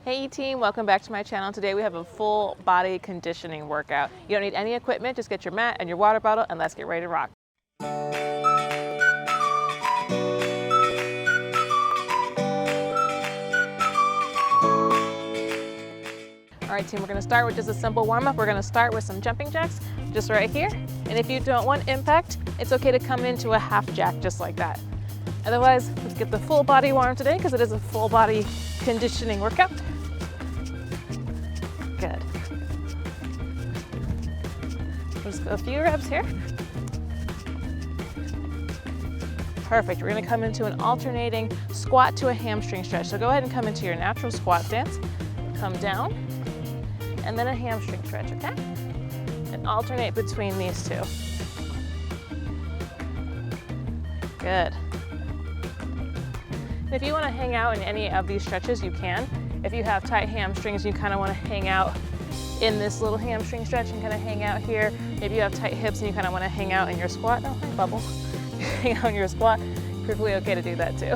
Hey team, welcome back to my channel. Today we have a full body conditioning workout. You don't need any equipment, just get your mat and your water bottle and let's get ready to rock. All right team, we're gonna start with just a simple warm-up. We're gonna start with some jumping jacks, just right here. And if you don't want impact, it's okay to come into a half jack just like that. Otherwise, let's get the full body warm today because it is a full body conditioning workout. Good. Just go a few reps here. Perfect. We're gonna come into an alternating squat to a hamstring stretch. So go ahead and come into your natural squat stance. Come down, and then a hamstring stretch, okay? And alternate between these two. Good. And if you wanna hang out in any of these stretches, you can. If you have tight hamstrings, you kind of want to hang out in this little hamstring stretch and kind of hang out here. Maybe you have tight hips and you kind of want to hang out in your squat. Oh, hi, bubble. Hang out in your squat. Perfectly okay to do that too.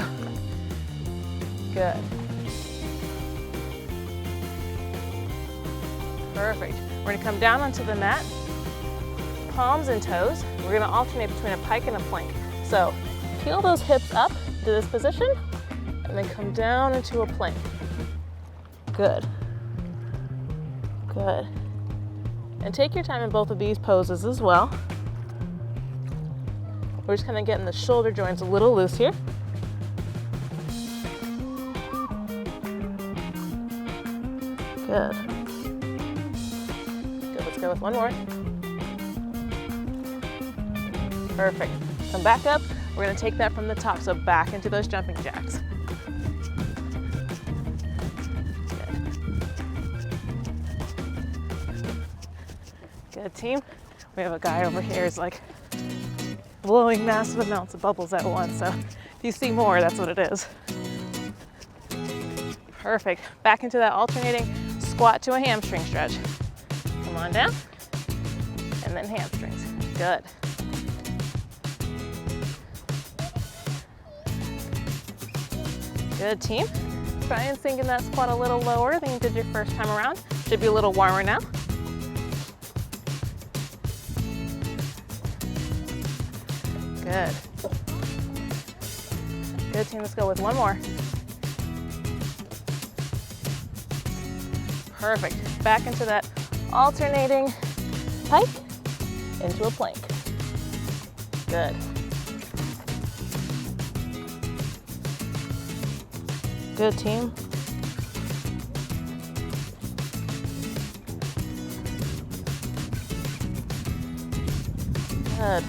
Good. Perfect. We're going to come down onto the mat, palms and toes. We're going to alternate between a pike and a plank. So peel those hips up to this position and then come down into a plank. Good. Good. And take your time in both of these poses as well. We're just kind of getting the shoulder joints a little loose here. Good. Good, let's go with one more. Perfect. Come back up. We're gonna take that from the top, so back into those jumping jacks. Good team. We have a guy over here who's like blowing massive amounts of bubbles at once. So if you see more, that's what it is. Perfect. Back into that alternating squat to a hamstring stretch. Come on down. And then hamstrings. Good. Good team. Try and sink in that squat a little lower than you did your first time around. Should be a little warmer now. Good. Good team, let's go with one more. Perfect. Back into that alternating pike into a plank. Good. Good team. Good.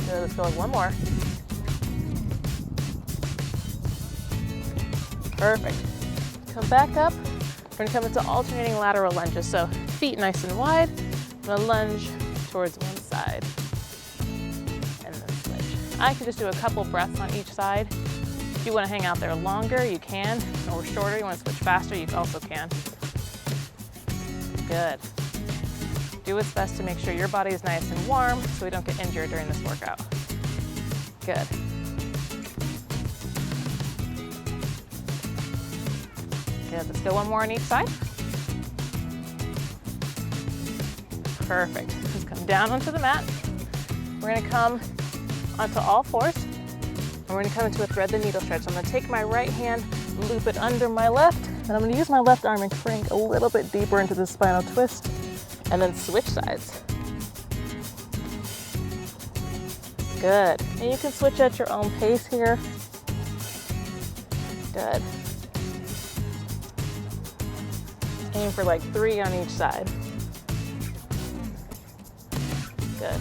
Good, let's go with one more. Perfect. Come back up. We're gonna come into alternating lateral lunges. So feet nice and wide. I'm gonna lunge towards one side and then switch. I can just do a couple breaths on each side. If you wanna hang out there longer, you can, or shorter, you wanna switch faster, you also can. Good. Do what's best to make sure your body is nice and warm so we don't get injured during this workout. Good. Good, let's go one more on each side. Perfect. Let's come down onto the mat. We're gonna come onto all fours, and we're gonna come into a thread the needle stretch. So I'm gonna take my right hand, loop it under my left, and I'm gonna use my left arm and crank a little bit deeper into the spinal twist, and then switch sides. Good. And you can switch at your own pace here. Good. Aim for like 3 on each side. Good.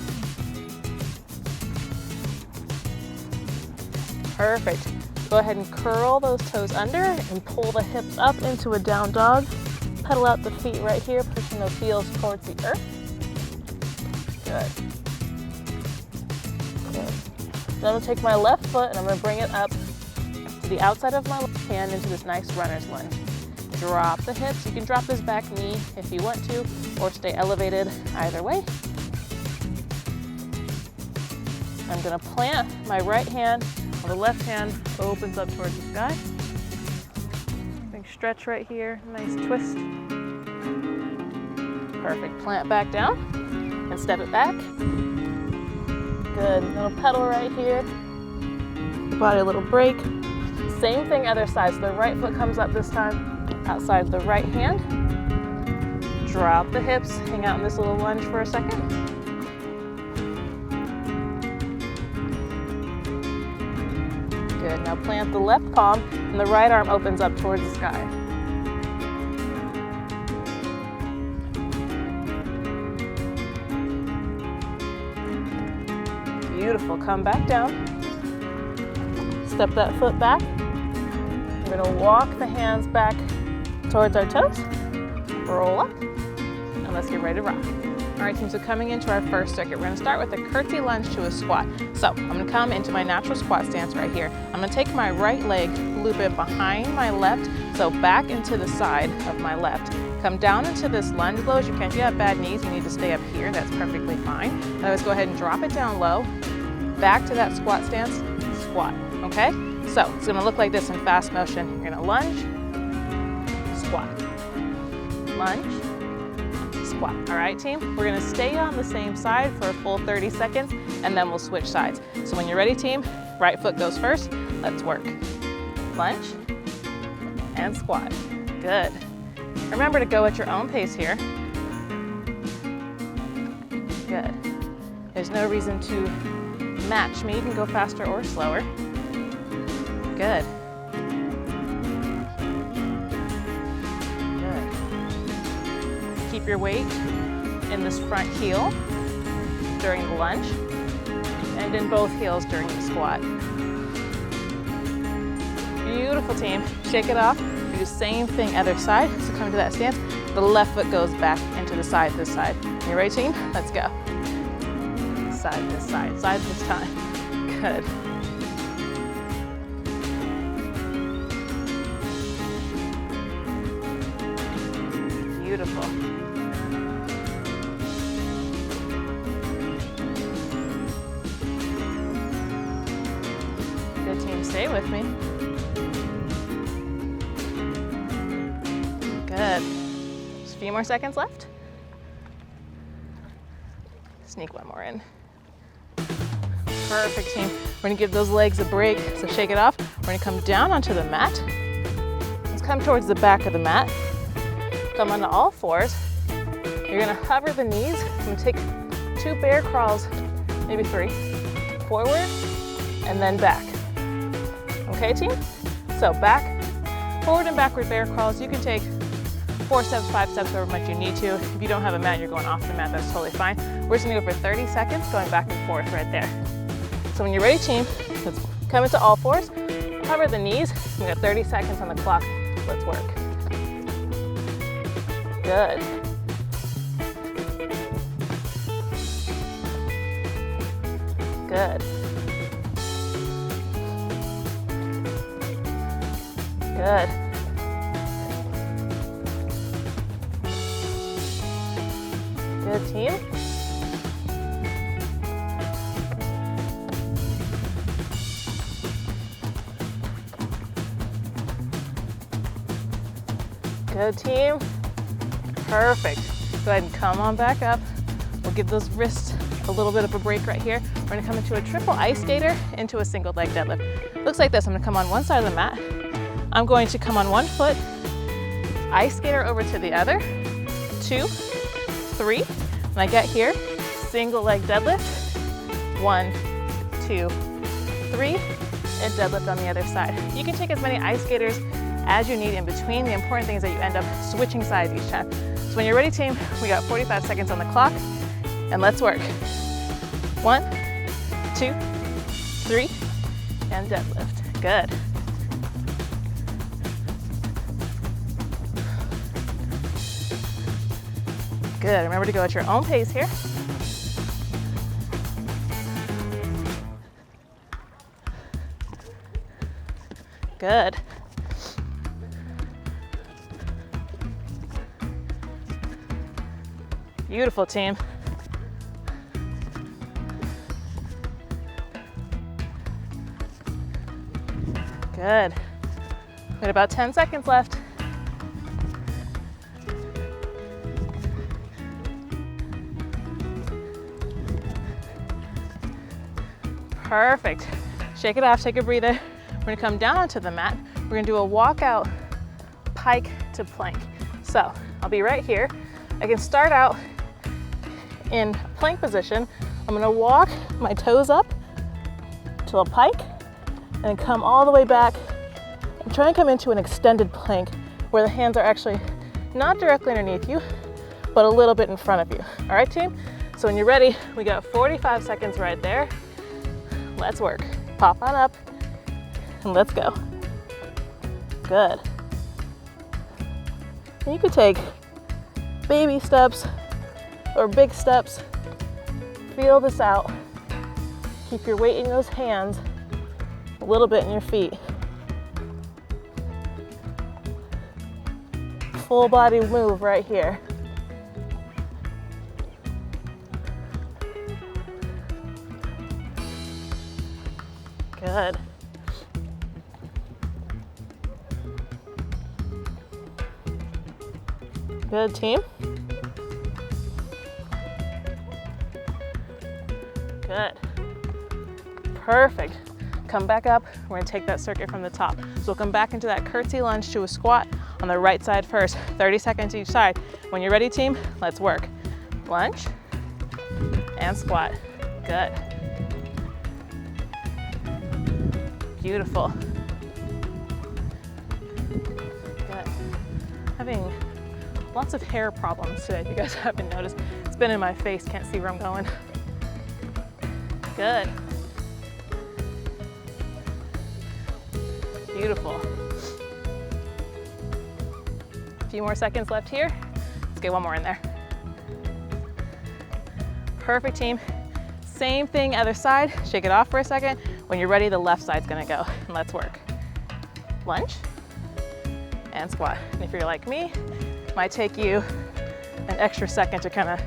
Perfect. Go ahead and curl those toes under and pull the hips up into a down dog. Pedal out the feet right here, pushing those heels towards the earth. Good. Good. Then I'm gonna take my left foot and I'm gonna bring it up to the outside of my left hand into this nice runner's lunge. Drop the hips. You can drop this back knee if you want to, or stay elevated either way. I'm gonna plant my right hand The left hand opens up towards the sky. Big stretch right here, nice twist. Perfect, plant back down and step it back. Good, little pedal right here. Body a little break. Same thing other side, so the right foot comes up this time, outside the right hand. Drop the hips, hang out in this little lunge for a second. Good, now plant the left palm and the right arm opens up towards the sky. Beautiful, come back down. Step that foot back. We're gonna walk the hands back towards our toes. Roll up, and let's get ready to rock. All right, team, so coming into our first circuit, we're gonna start with a curtsy lunge to a squat. So I'm gonna come into my natural squat stance right here. I'm gonna take my right leg, loop it behind my left, so back into the side of my left. Come down into this lunge low. As you can, if you have bad knees, you need to stay up here, that's perfectly fine. Otherwise, go ahead and drop it down low, back to that squat stance, squat, okay? So it's gonna look like this in fast motion. You're gonna lunge, squat, lunge, squat. All right, team? We're gonna stay on the same side for a full 30 seconds, and then we'll switch sides. So when you're ready, team, right foot goes first. Let's work. Lunge and squat. Good. Remember to go at your own pace here. Good. There's no reason to match me. You can go faster or slower. Good. Good. Keep your weight in this front heel during the lunge and in both heels during the squat. Beautiful, team. Shake it off. Do the same thing other side. So come to that stance. The left foot goes back into the side this side. You ready, team? Let's go. Side this side. Side this time. Good. Beautiful. Good, team. Stay with me. Good. Just a few more seconds left. Sneak one more in. Perfect, team. We're gonna give those legs a break, so shake it off. We're gonna come down onto the mat. Let's come towards the back of the mat. Come onto all fours. You're gonna hover the knees. I'm gonna take 2 bear crawls, maybe 3. Forward and then back. Okay, team? So back, forward and backward bear crawls. You can take 4 steps, 5 steps, however much you need to. If you don't have a mat, you're going off the mat, that's totally fine. We're just gonna go for 30 seconds, going back and forth right there. So when you're ready, team, let's come into all fours, cover the knees. We got 30 seconds on the clock. Let's work. Good. Good. Good. Good, team. Good, team. Perfect. Go ahead and come on back up. We'll give those wrists a little bit of a break right here. We're gonna come into a triple ice skater into a single leg deadlift. Looks like this. I'm gonna come on one side of the mat. I'm going to come on one foot, ice skater over to the other, 2, 3. When I get here, single leg deadlift, 1, 2, 3, and deadlift on the other side. You can take as many ice skaters as you need in between. The important thing is that you end up switching sides each time. So when you're ready, team, we got 45 seconds on the clock, and let's work. 1, 2, 3, and deadlift. Good. Good. Remember to go at your own pace here. Good. Beautiful, team. Good. We got about 10 seconds left. Perfect. Shake it off, take a breather. We're gonna come down onto the mat. We're gonna do a walkout pike to plank. So I'll be right here. I can start out in plank position. I'm gonna walk my toes up to a pike and come all the way back and try and come into an extended plank where the hands are actually not directly underneath you, but a little bit in front of you. All right, team? So when you're ready, we got 45 seconds right there. Let's work. Pop on up and let's go. Good. And you could take baby steps or big steps. Feel this out. Keep your weight in those hands, a little bit in your feet. Full body move right here. Good. Good, team. Good. Perfect. Come back up. We're gonna take that circuit from the top. So we'll come back into that curtsy lunge to a squat on the right side first. 30 seconds each side. When you're ready, team, let's work. Lunge and squat. Good. Beautiful. Good. Having lots of hair problems today, if you guys haven't noticed. It's been in my face, can't see where I'm going. Good. Beautiful. A few more seconds left here. Let's get one more in there. Perfect, team. Same thing, other side. Shake it off for a second. When you're ready, the left side's gonna go. And let's work. Lunge and squat. And if you're like me, it might take you an extra second to kind of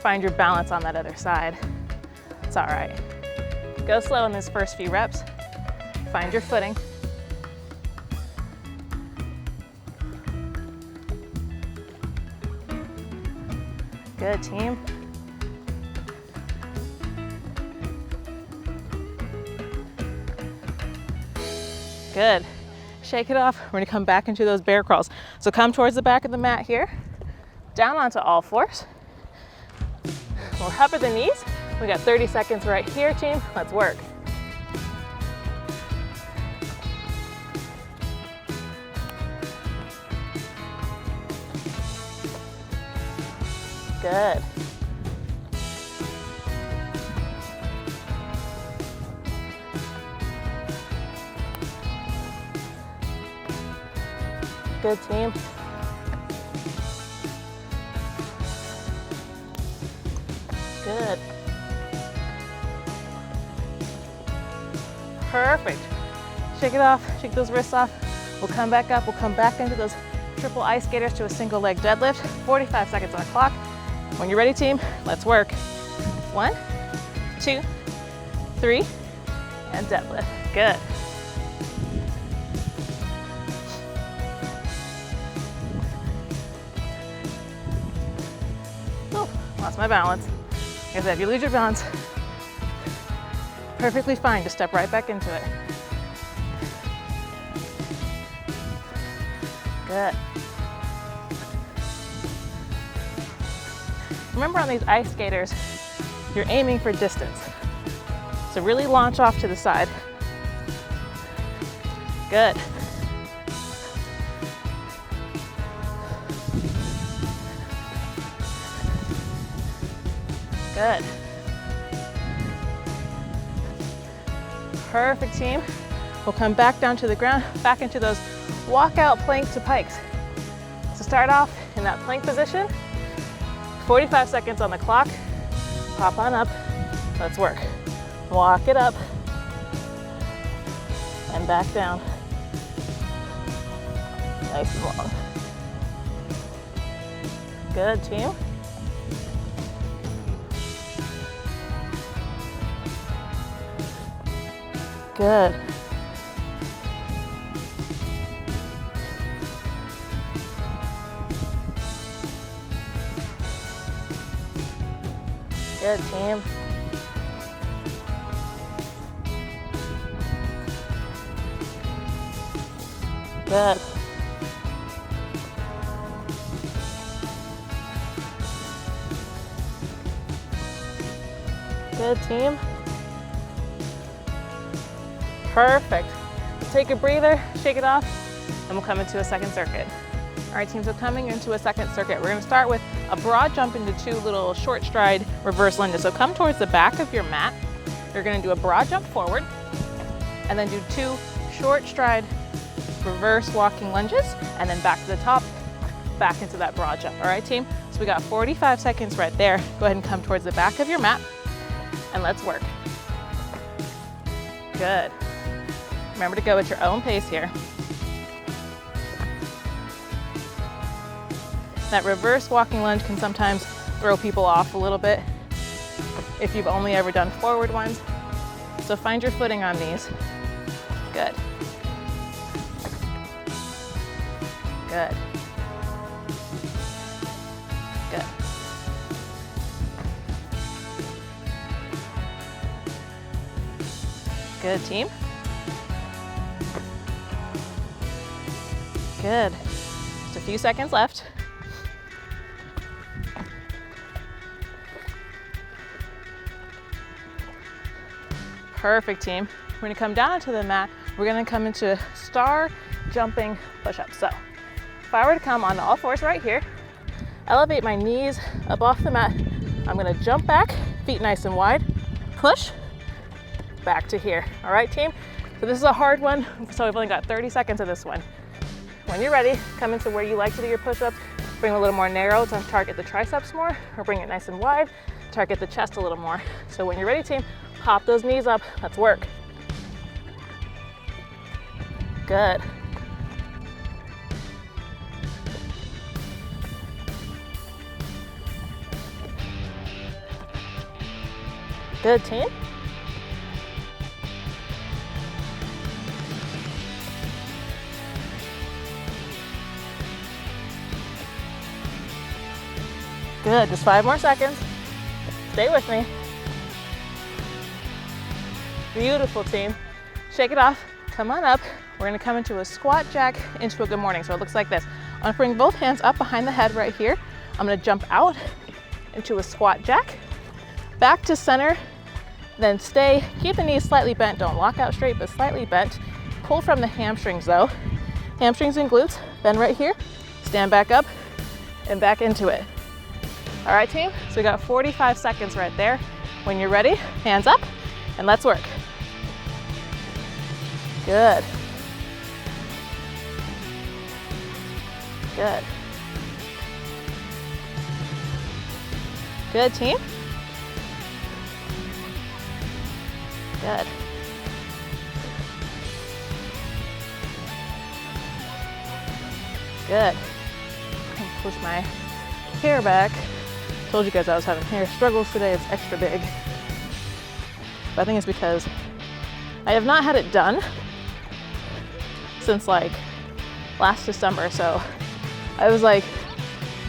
find your balance on that other side. It's all right. Go slow in these first few reps. Find your footing. Good, team. Good. Shake it off. We're gonna come back into those bear crawls. So come towards the back of the mat here, down onto all fours. We'll up at the knees. We got 30 seconds right here, team. Let's work. Good. Good, team. Good. Perfect. Shake it off, shake those wrists off. We'll come back up, we'll come back into those triple ice skaters to a single leg deadlift. 45 seconds on the clock. When you're ready, team, let's work. 1, 2, 3, and deadlift. Good. Oh, lost my balance. Like I said, if you lose your balance, perfectly fine, just step right back into it. Good. Remember, on these ice skaters, you're aiming for distance. So really launch off to the side. Good. Good. Perfect, team. We'll come back down to the ground, back into those walkout plank to pikes. So start off in that plank position. 45 seconds on the clock. Pop on up. Let's work. Walk it up and back down. Nice and long. Good, team. Good. Good, team. Good. Good, team. Perfect. Take a breather, shake it off, and we'll come into a second circuit. All right, team, so coming into a second circuit, we're gonna start with a broad jump into 2 little short stride reverse lunges. So come towards the back of your mat. You're gonna do a broad jump forward, and then do 2 short stride reverse walking lunges, and then back to the top, back into that broad jump. All right, team? So we got 45 seconds right there. Go ahead and come towards the back of your mat, and let's work. Good. Remember to go at your own pace here. That reverse walking lunge can sometimes throw people off a little bit if you've only ever done forward ones. So find your footing on these. Good. Good. Good. Good, team. Good. Just a few seconds left. Perfect, team. We're gonna come down onto the mat. We're gonna come into star jumping push-ups. So if I were to come on all fours right here, elevate my knees up off the mat, I'm gonna jump back, feet nice and wide, push, back to here. All right, team? So this is a hard one, so we've only got 30 seconds of this one. When you're ready, come into where you like to do your push-ups. Bring a little more narrow to target the triceps more, or bring it nice and wide, target the chest a little more. So when you're ready, team, pop those knees up. Let's work. Good. Good, team. Good, just 5 more seconds. Stay with me. Beautiful, team. Shake it off, come on up. We're gonna come into a squat jack into a good morning. So it looks like this. I'm gonna bring both hands up behind the head right here. I'm gonna jump out into a squat jack, back to center, then stay, keep the knees slightly bent. Don't lock out straight, but slightly bent. Pull from the hamstrings though. Hamstrings and glutes, bend right here. Stand back up and back into it. All right, team, so we got 45 seconds right there. When you're ready, hands up, and let's work. Good. Good. Good, team. Good. Good. Push my hair back. Told you guys I was having hair struggles today. It's extra big. But I think it's because I have not had it done since like last December. So I was like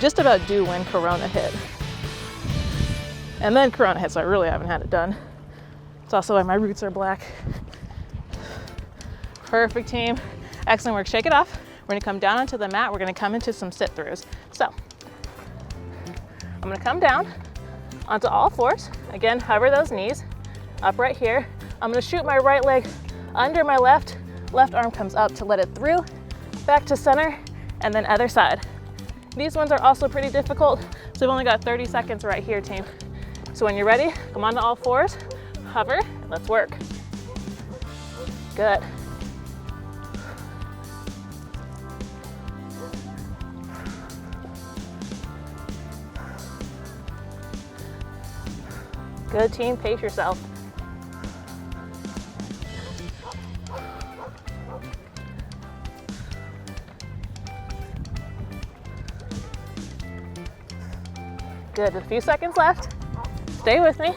just about due when Corona hit. And then Corona hit, so I really haven't had it done. It's also why my roots are black. Perfect, team. Excellent work. Shake it off. We're gonna come down onto the mat. We're gonna come into some sit-throughs. So I'm gonna come down onto all fours. Again, hover those knees up right here. I'm gonna shoot my right leg under my left arm comes up to let it through, back to center, and then other side. These ones are also pretty difficult, so we've only got 30 seconds right here, team. So when you're ready, come onto all fours, hover, and let's work. Good. Good, team, pace yourself. Good, a few seconds left. Stay with me.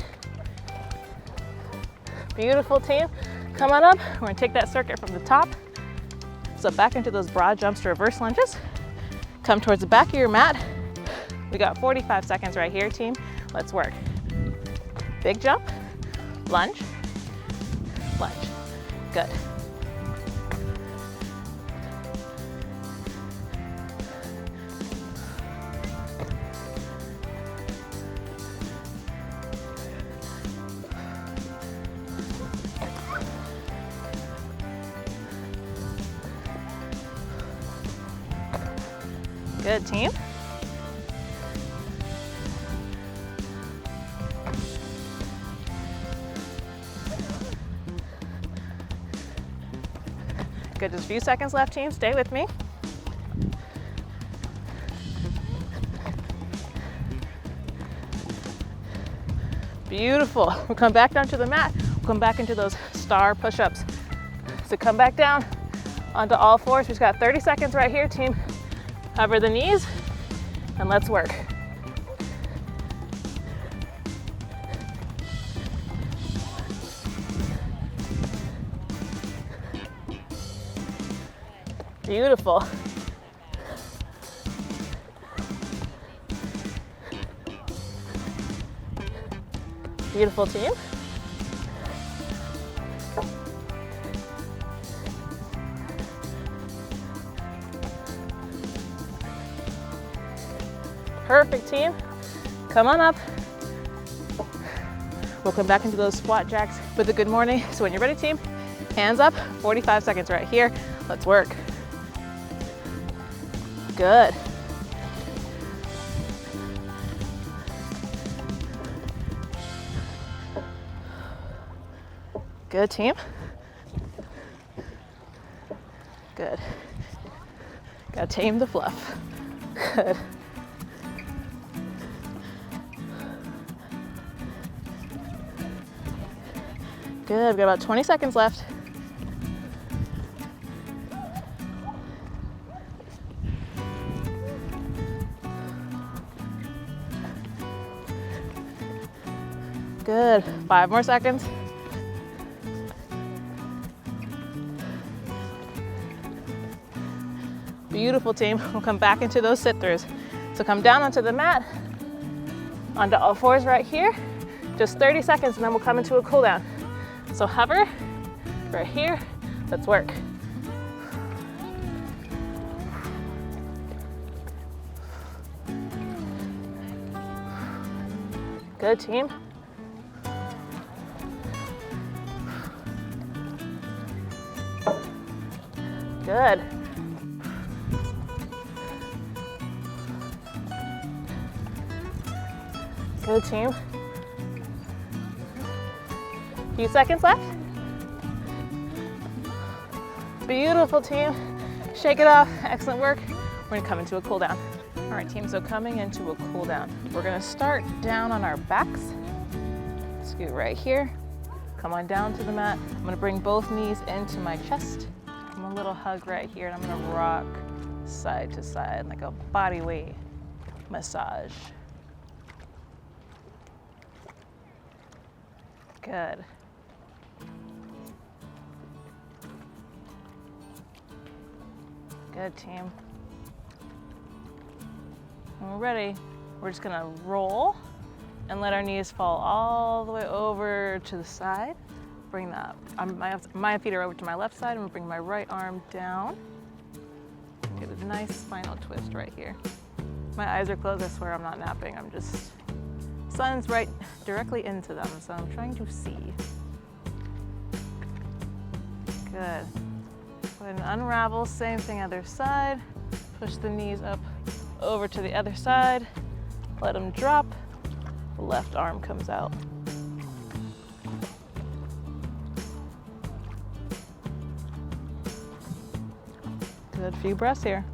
Beautiful, team. Come on up. We're gonna take that circuit from the top. So back into those broad jumps to reverse lunges. Come towards the back of your mat. We got 45 seconds right here, team. Let's work. Big jump, lunge, lunge. Good. Good, team. Good, just a few seconds left, team. Stay with me. Beautiful. We'll come back down to the mat. We'll come back into those star push-ups. So come back down onto all fours. We've got 30 seconds right here, team. Cover the knees and let's work. Beautiful. Beautiful, team. Perfect, team. Come on up. We'll come back into those squat jacks with a good morning. So when you're ready, team, hands up, 45 seconds right here. Let's work. Good. Good, team. Good. Gotta tame the fluff. Good. Good, we've got about 20 seconds left. Good, 5 more seconds. Beautiful, team. We'll come back into those sit-throughs. So come down onto the mat, onto all fours right here. Just 30 seconds and then we'll come into a cool down. So hover right here. Let's work. Good, team. Good. Good, team. Few seconds left. Beautiful, team. Shake it off. Excellent work. We're gonna come into a cool down. All right, team, so coming into a cool down. We're gonna start down on our backs. Scoot right here. Come on down to the mat. I'm gonna bring both knees into my chest. I'm a little hug right here, and I'm gonna rock side to side like a body weight massage. Good. Good, team. When we're ready, we're just gonna roll and let our knees fall all the way over to the side. Bring that, my feet are over to my left side. I'm gonna bring my right arm down. Get a nice spinal twist right here. My eyes are closed, I swear I'm not napping. I'm just, sun's right directly into them, so I'm trying to see. Good. Go ahead and unravel, same thing other side. Push the knees up over to the other side. Let them drop. The left arm comes out. Good, few breaths here.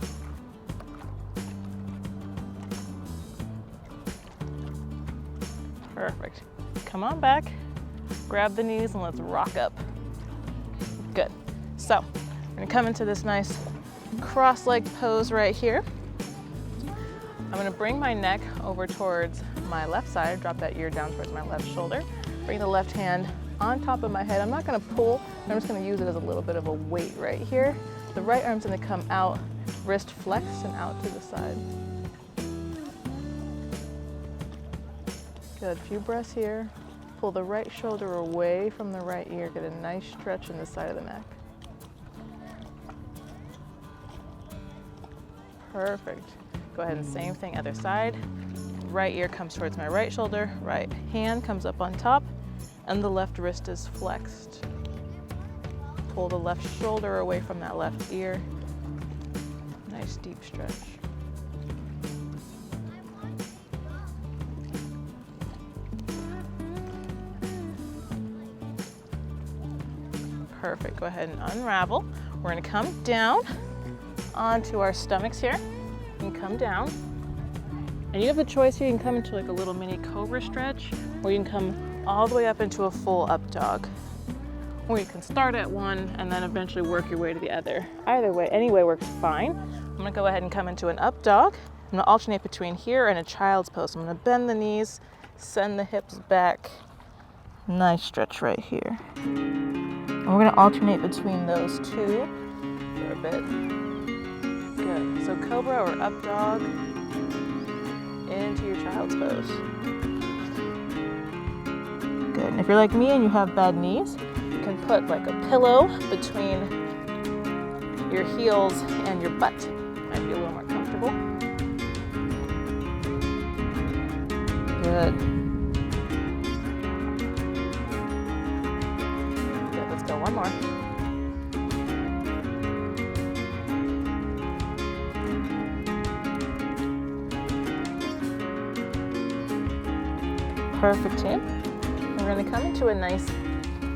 Perfect. Come on back, grab the knees and let's rock up. Good. So, we're gonna come into this nice cross-legged pose right here. I'm gonna bring my neck over towards my left side, drop that ear down towards my left shoulder. Bring the left hand on top of my head. I'm not gonna pull, I'm just gonna use it as a little bit of a weight right here. The right arm's gonna come out, wrist flexed and out to the side. Good, few breaths here. Pull the right shoulder away from the right ear. Get a nice stretch in the side of the neck. Perfect. Go ahead and same thing, other side. Right ear comes towards my right shoulder, right hand comes up on top, and the left wrist is flexed. Pull the left shoulder away from that left ear. Nice deep stretch. Perfect. Go ahead and unravel. We're going to come down onto our stomachs here. You can come down. And you have a choice here. You can come into like a little mini cobra stretch, or you can come all the way up into a full up dog. Or you can start at one and then eventually work your way to the other. Either way, any way works fine. I'm gonna go ahead and come into an up dog. I'm gonna alternate between here and a child's pose. I'm gonna bend the knees, send the hips back. Nice stretch right here. And we're gonna alternate between those two for a bit. Good. So cobra or up dog into your child's pose. Good. And if you're like me and you have bad knees, you can put like a pillow between your heels and your butt. Might be a little more comfortable. Good. Good. Let's go one more. Perfect, team. We're gonna come into a nice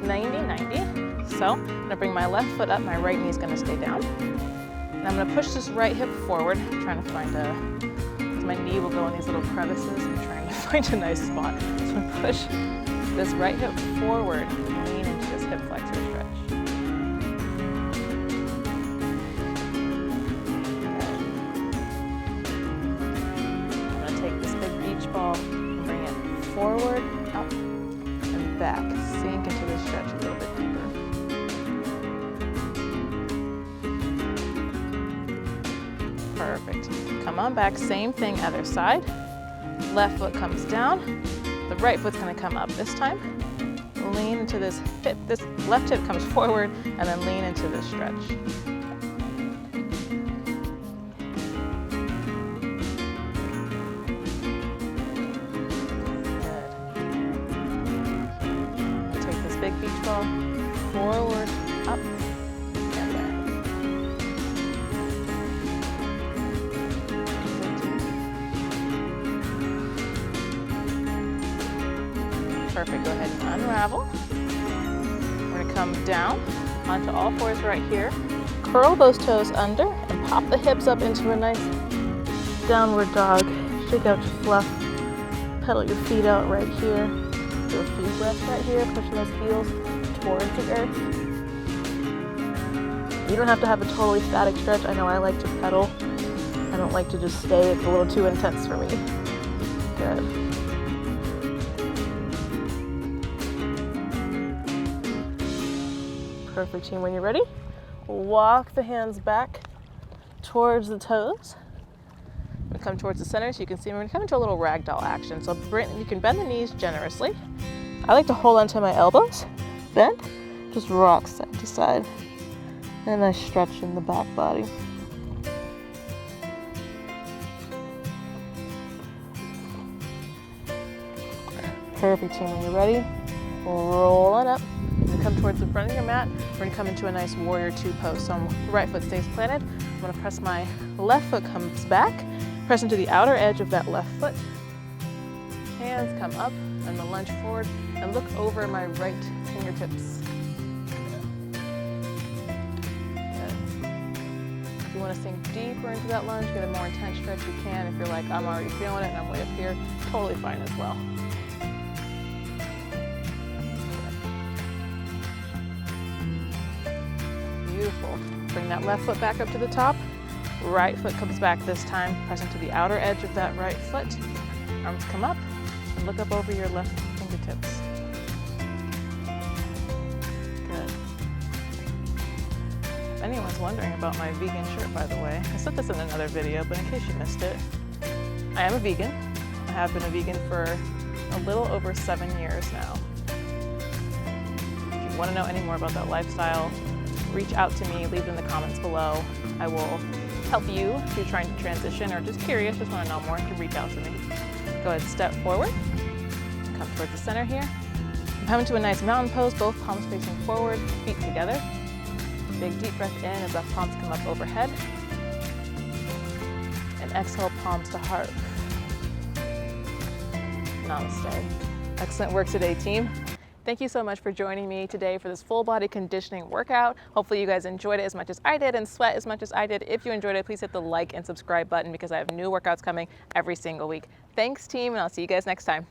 90-90. So I'm gonna bring my left foot up, my right knee is gonna stay down. And I'm gonna push this right hip forward. I'm trying to find because my knee will go in these little crevices. I'm trying to find a nice spot. So I'm gonna push this right hip forward and lean into this hip flexor stretch. I'm gonna take this big beach ball, forward, up, and back. Sink into the stretch a little bit deeper. Perfect. Come on back, same thing, other side. Left foot comes down. The right foot's gonna come up this time. Lean into this hip. This left hip comes forward, and then lean into this stretch. Big beach ball, forward, up, and back. Perfect, go ahead and unravel. We're gonna come down onto all fours right here. Curl those toes under and pop the hips up into a nice downward dog. Shake out your fluff. Pedal your feet out right here. Do a few breaths right here, pushing those heels towards the earth. You don't have to have a totally static stretch. I know I like to pedal. I don't like to just stay. It's a little too intense for me. Good. Perfect, team. When you're ready, walk the hands back towards the toes. We come towards the center so you can see we're going to come into a little ragdoll action. So you can bend the knees generously. I like to hold onto my elbows, bend, just rock side to side. And I stretch in the back body. Perfect, team. When you're ready, roll on up. And come towards the front of your mat. We're going to come into a nice warrior two pose. So right foot stays planted. I'm going to press my left foot comes back. Press into the outer edge of that left foot. Hands come up. I'm going to lunge forward and look over my right fingertips. Good. If you want to sink deeper into that lunge, get a more intense stretch, you can. If you're like, I'm already feeling it and I'm way up here, totally fine as well. Beautiful. Bring that left foot back up to the top. Right foot comes back this time. Press into the outer edge of that right foot. Arms come up. And look up over your left fingertips. Good. If anyone's wondering about my vegan shirt, by the way, I said this in another video, but in case you missed it, I am a vegan. I have been a vegan for a little over 7 years now. want to know any more about that lifestyle, reach out to me, leave it in the comments below. I will help you if you're trying to transition or just curious, just want to know more, you can reach out to me. Go ahead, step forward, come towards the center here. I'm coming to a nice mountain pose, both palms facing forward, feet together. Big deep breath in as left palms come up overhead. And exhale, palms to heart. Namaste. Excellent work today, team. Thank you so much for joining me today for this full body conditioning workout. Hopefully you guys enjoyed it as much as I did and sweat as much as I did. If you enjoyed it, please hit the like and subscribe button because I have new workouts coming every single week. Thanks, team, and I'll see you guys next time.